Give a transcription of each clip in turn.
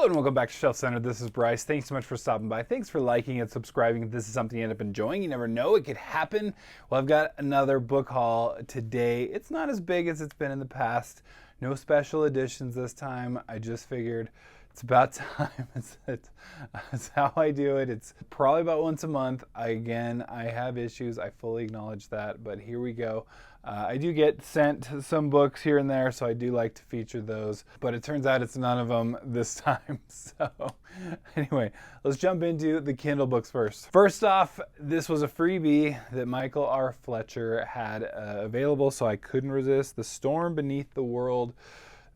Hello and welcome back to Shelf Center. This is Bryce. Thanks so much for stopping by. Thanks for liking and subscribing. If this is something you end up enjoying, you never know, it could happen. Well, I've got another book haul today. It's not as big as it's been in the past. No special editions this time. I just figured it's about time. It's how I do it. It's probably about once a month. I have issues. I fully acknowledge that, but here we go. I do get sent some books here and there, so I do like to feature those, but it turns out it's none of them this time. So anyway, let's jump into the Kindle books first. First off, this was a freebie that Michael R. Fletcher had available, so I couldn't resist. The Storm Beneath the World.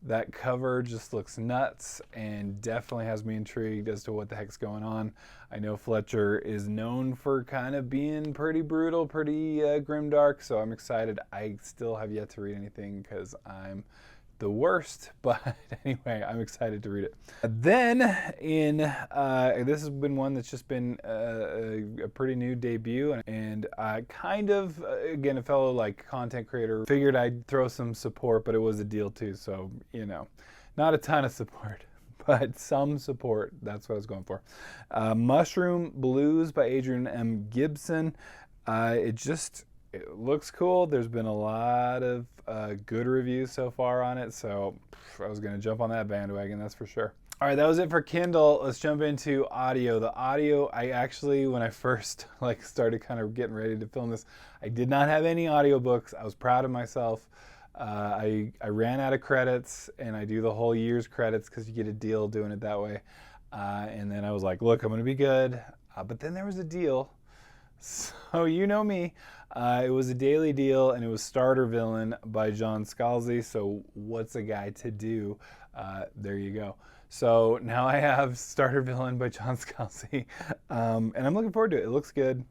That cover just looks nuts and definitely has me intrigued as to what the heck's going on. I know Fletcher is known for kind of being pretty brutal, pretty grimdark, so I'm excited. I still have yet to read anything because I'm the worst, but anyway, I'm excited to read it. Then this has been one that's just been a pretty new debut, and I kind of, again, a fellow like content creator, figured I'd throw some support, but it was a deal too, so, you know, not a ton of support, but some support. That's what I was going for. Mushroom Blues by Adrian M. Gibson. It looks cool. There's been a lot of good reviews so far on it, so I was going to jump on that bandwagon, that's for sure. All right, that was it for Kindle. Let's jump into audio. The audio, I actually, when I first started kind of getting ready to film this, I did not have any audiobooks. I was proud of myself. I ran out of credits, and I do the whole year's credits because you get a deal doing it that way. And then I was like, look, I'm going to be good. But then there was a deal. So you know me. It was a daily deal, and it was Starter Villain by John Scalzi. So what's a guy to do? There you go. So now I have Starter Villain by John Scalzi, and I'm looking forward to it. It looks good.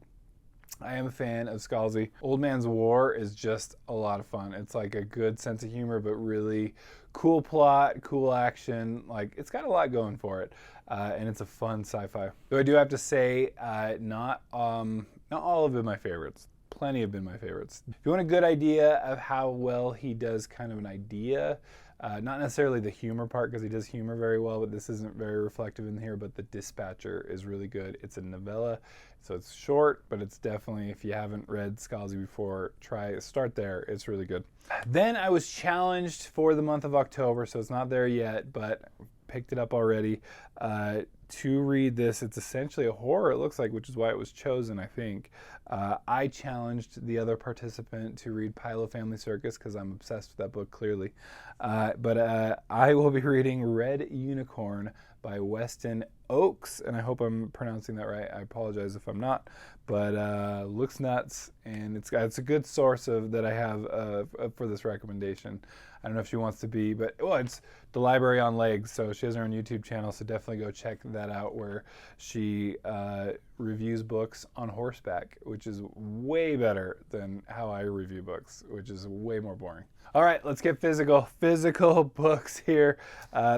I am a fan of Scalzi. Old Man's War is just a lot of fun. It's like a good sense of humor, but really cool plot, cool action. Like, it's got a lot going for it, and it's a fun sci-fi. Though I do have to say, not all of them my favorites. Plenty have been my favorites. If you want a good idea of how well he does kind of an idea, not necessarily the humor part, because he does humor very well, but this isn't very reflective in here, but The Dispatcher is really good. It's a novella, so it's short, but it's definitely, if you haven't read Scalzi before, start there. It's really good. Then I was challenged for the month of October, so it's not there yet, but picked it up already, to read this. It's essentially a horror, it looks like, which is why it was chosen, I think. I challenged the other participant to read Pilo Family Circus because I'm obsessed with that book, clearly. But I will be reading Red Unicorn by Weston Oakes, and I hope I'm pronouncing that right. I apologize if I'm not, but looks nuts, and it's a good source that I have for this recommendation. I don't know if she wants to be, but it's The Library on Legs, so she has her own YouTube channel, so definitely go check that out, where she reviews books on horseback, which is way better than how I review books, which is way more boring. All right, let's get physical. Physical books here.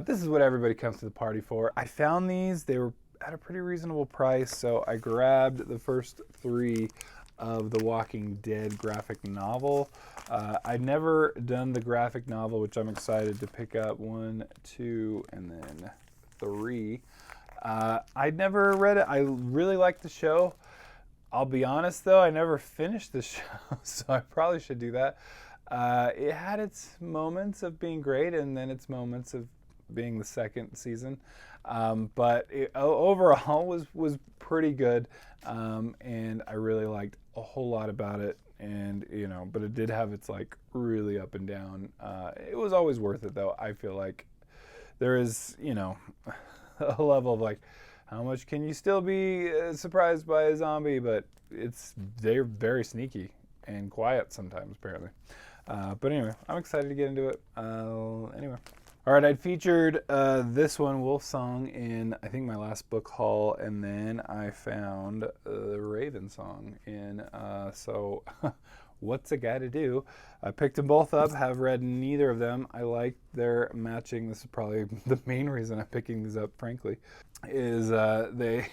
This is what everybody comes to the party for. I found these. They were at a pretty reasonable price, so I grabbed the first 3 of the Walking Dead graphic novel. I've never done the graphic novel, which I'm excited to pick up. 1, 2, and then 3. I'd never read it. I really liked the show. I'll be honest, though, I never finished the show, so I probably should do that. It had its moments of being great, and then its moments of being the second season. But it overall was pretty good, and I really liked a whole lot about it. And but it did have its really up and down. It was always worth it, though. I feel like there is a level of how much can you still be surprised by a zombie? But they're very sneaky and quiet sometimes, apparently. But anyway, I'm excited to get into it. Anyway. All right, I'd featured this one, Wolf Song, in, I think, my last book haul, and then I found the Raven Song in, so what's a guy to do? I picked them both up, have read neither of them. I like their matching. This is probably the main reason I'm picking these up, frankly, is the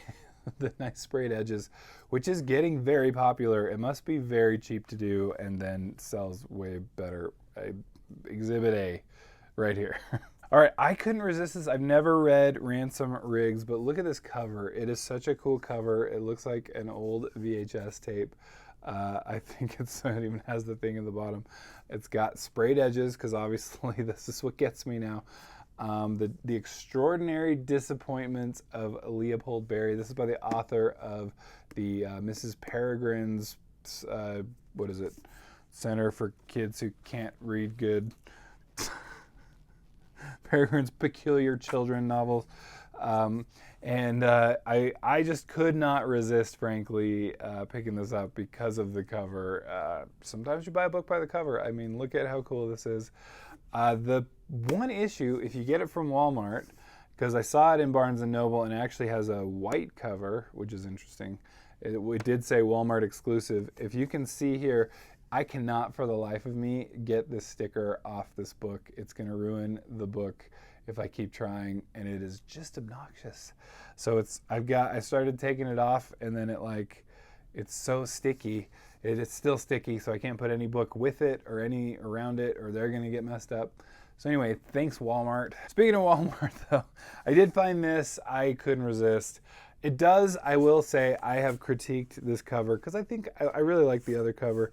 nice sprayed edges, which is getting very popular. It must be very cheap to do and then sells way better. Exhibit A. Right here. All right, I couldn't resist this. I've never read Ransom Riggs, but look at this cover. It is such a cool cover. It looks like an old VHS tape. I think it even has the thing in the bottom. It's got sprayed edges because obviously this is what gets me now. The Extraordinary Disappointments of Leopold Berry. This is by the author of the Mrs. Peregrine's, what is it? Center for Kids Who Can't Read Good. Peregrine's Peculiar Children novels. I just could not resist, frankly, picking this up because of the cover. Sometimes you buy a book by the cover. I mean, look at how cool this is. The one issue, if you get it from Walmart, because I saw it in Barnes & Noble and it actually has a white cover, which is interesting. It did say Walmart exclusive. If you can see here, I cannot for the life of me get this sticker off this book. It's going to ruin the book if I keep trying, and it is just obnoxious. So I started taking it off, and then it's so sticky. It's still sticky, so I can't put any book with it or any around it, or they're going to get messed up. So anyway, thanks Walmart. Speaking of Walmart though, I did find this. I couldn't resist. It does, I will say, I have critiqued this cover because I think I really like the other cover,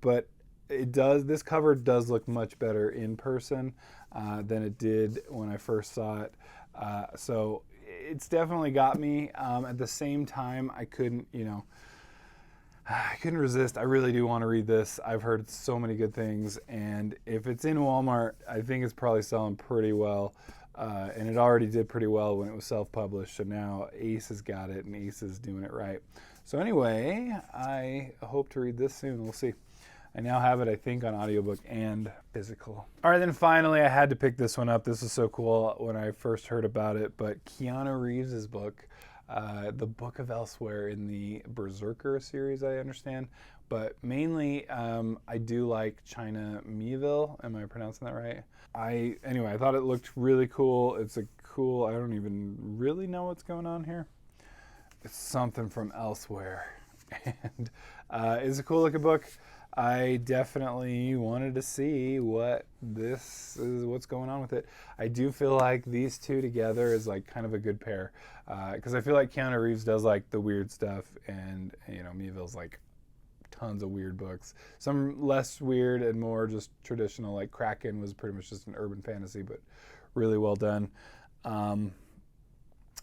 but this cover does look much better in person than it did when I first saw it. So it's definitely got me. At the same time, I couldn't resist. I really do want to read this. I've heard so many good things, and if it's in Walmart, I think it's probably selling pretty well. And it already did pretty well when it was self-published, so now Ace has got it, and Ace is doing it right. So anyway, I hope to read this soon. We'll see. I now have it, I think, on audiobook and physical. All right, then finally, I had to pick this one up. This was so cool when I first heard about it, but Keanu Reeves' book, The Book of Elsewhere, in the Berserker series, I understand. But mainly, I do like China Miéville. Am I pronouncing that right? Anyway, I thought it looked really cool. It's a cool, I don't even really know what's going on here. It's something from elsewhere. And it's a cool looking book. I definitely wanted to see what's going on with it. I do feel like these two together is like kind of a good pair, because I feel like Keanu Reeves does like the weird stuff, and Miéville's like tons of weird books. Some less weird and more just traditional, like Kraken was pretty much just an urban fantasy, but really well done.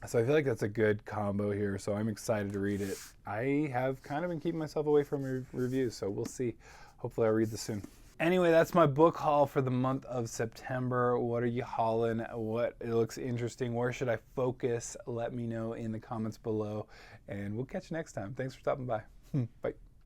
So I feel like that's a good combo here, so I'm excited to read it. I have kind of been keeping myself away from reviews, so we'll see. Hopefully I'll read this soon. Anyway, that's my book haul for the month of September. What are you hauling? What it looks interesting? Where should I focus? Let me know in the comments below, and we'll catch you next time. Thanks for stopping by. Bye.